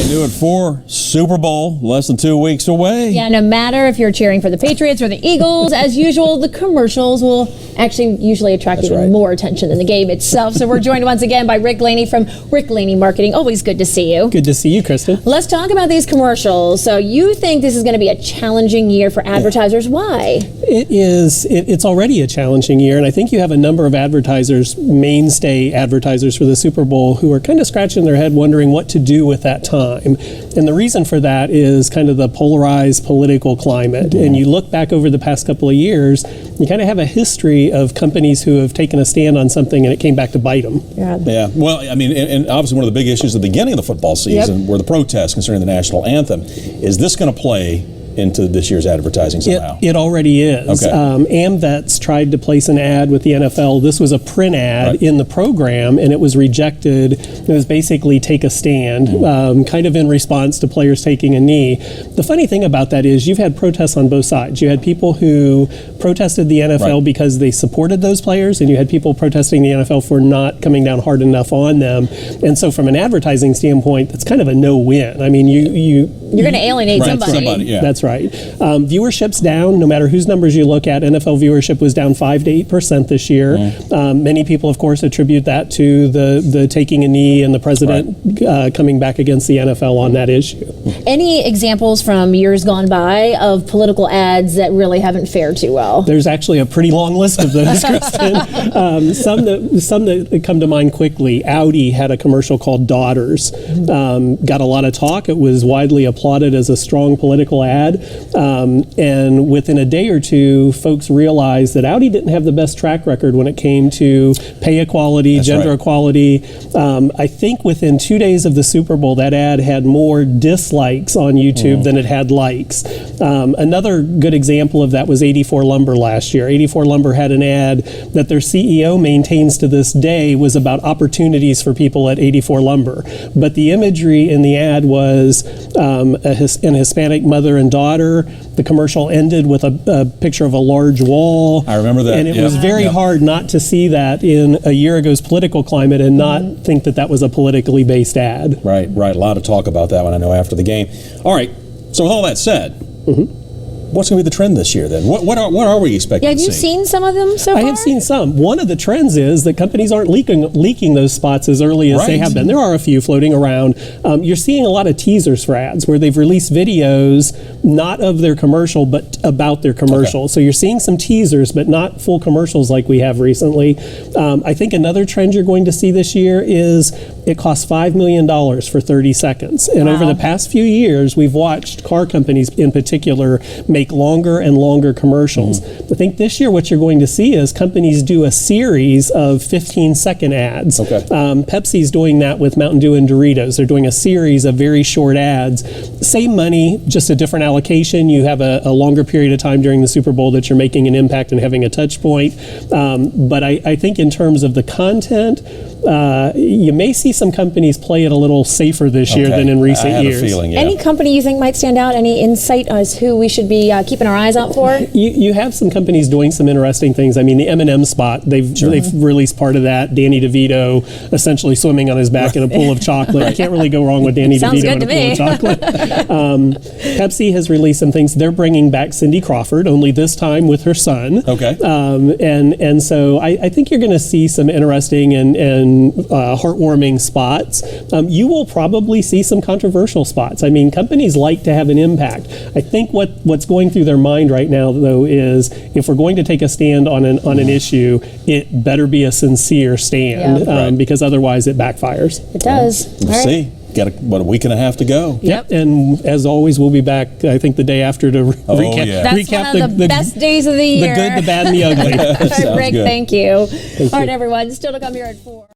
do it for Super Bowl, less than 2 weeks away. Yeah, no matter if you're cheering for the Patriots or the Eagles, as usual, the commercials will actually usually attract even more attention than the game itself. So we're joined once again by Rick Laney from Rick Laney Marketing. Always good to see you. Good to see you, Kristen. Let's talk about these commercials. So you think this is going to be a challenging year for advertisers. Why? It is. It's already a challenging year, and I think you have a number of advertisers, mainstay advertisers for the Super Bowl, who are kind of scratching their head wondering what to do with that time. And the reason for that is kind of the polarized political climate. And you look back over the past couple of years, you kind of have a history of companies who have taken a stand on something and it came back to bite them. Yeah. Well, I mean, and obviously one of the big issues at the beginning of the football season were the protests concerning the national anthem. Is this going to play into this year's advertising somehow? It already is. Okay. AmVets tried to place an ad with the NFL. This was a print ad in the program, and it was rejected. It was basically take a stand, kind of in response to players taking a knee. The funny thing about that is you've had protests on both sides. You had people who protested the NFL because they supported those players, and you had people protesting the NFL for not coming down hard enough on them. And so from an advertising standpoint, that's kind of a no-win. I mean, you're going to alienate somebody. That's right. Viewership's down, no matter whose numbers you look at. NFL viewership was down 5 to 8% this year. Many people, of course, attribute that to the taking a knee and the president coming back against the NFL on that issue. Any examples from years gone by of political ads that really haven't fared too well? There's actually a pretty long list of those, Kristen. Some that come to mind quickly. Audi had a commercial called Daughters. Got a lot of talk. It was widely applauded as a strong political ad. And within a day or two, folks realized that Audi didn't have the best track record when it came to pay equality, gender equality. I think within 2 days of the Super Bowl, that ad had more dislikes on YouTube than it had likes. Another good example of that was 84 Lumber last year. 84 Lumber had an ad that their CEO maintains to this day was about opportunities for people at 84 Lumber. But the imagery in the ad was an Hispanic mother and daughter. The commercial ended with a picture of a large wall. I remember that. And it was very hard not to see that in a year ago's political climate and not think that that was a politically based ad. Right. A lot of talk about that one, I know, after the game. All right. So with all that said, what's going to be the trend this year then? What are we expecting to see? Have you seen some of them so far? I have seen some. One of the trends is that companies aren't leaking those spots as early as they have been. There are a few floating around. You're seeing a lot of teasers for ads where they've released videos, not of their commercial, but about their commercial. So you're seeing some teasers, but not full commercials like we have recently. I think another trend you're going to see this year is it costs $5 million for 30 seconds. And over the past few years, we've watched car companies in particular make longer and longer commercials. I think this year what you're going to see is companies do a series of 15-second ads. Pepsi's doing that with Mountain Dew and Doritos. They're doing a series of very short ads. Same money, just a different allocation. You have a longer period of time during the Super Bowl that you're making an impact and having a touch point. But I think in terms of the content, you may see some companies play it a little safer this year than in recent years. Any company you think might stand out? Any insight as who we should be keeping our eyes out for? You have some companies doing some interesting things. I mean, the M&M spot, they've released part of that. Danny DeVito essentially swimming on his back in a pool of chocolate. You can't really go wrong with Danny DeVito in a pool of chocolate. Pepsi has released some things. They're bringing back Cindy Crawford, only this time with her son. And so I think you're going to see some interesting and heartwarming spots. You will probably see some controversial spots. I mean, companies like to have an impact. I think what's going through their mind right now, though, is if we're going to take a stand on an issue, it better be a sincere stand because otherwise it backfires. It does. We'll see. Got about a week and a half to go. Yep. And as always, we'll be back, I think, the day after to recap. That's one of the best days of the year. The good, the bad, and the ugly. Rick, thank you. All right, everyone. Still to come here at 4.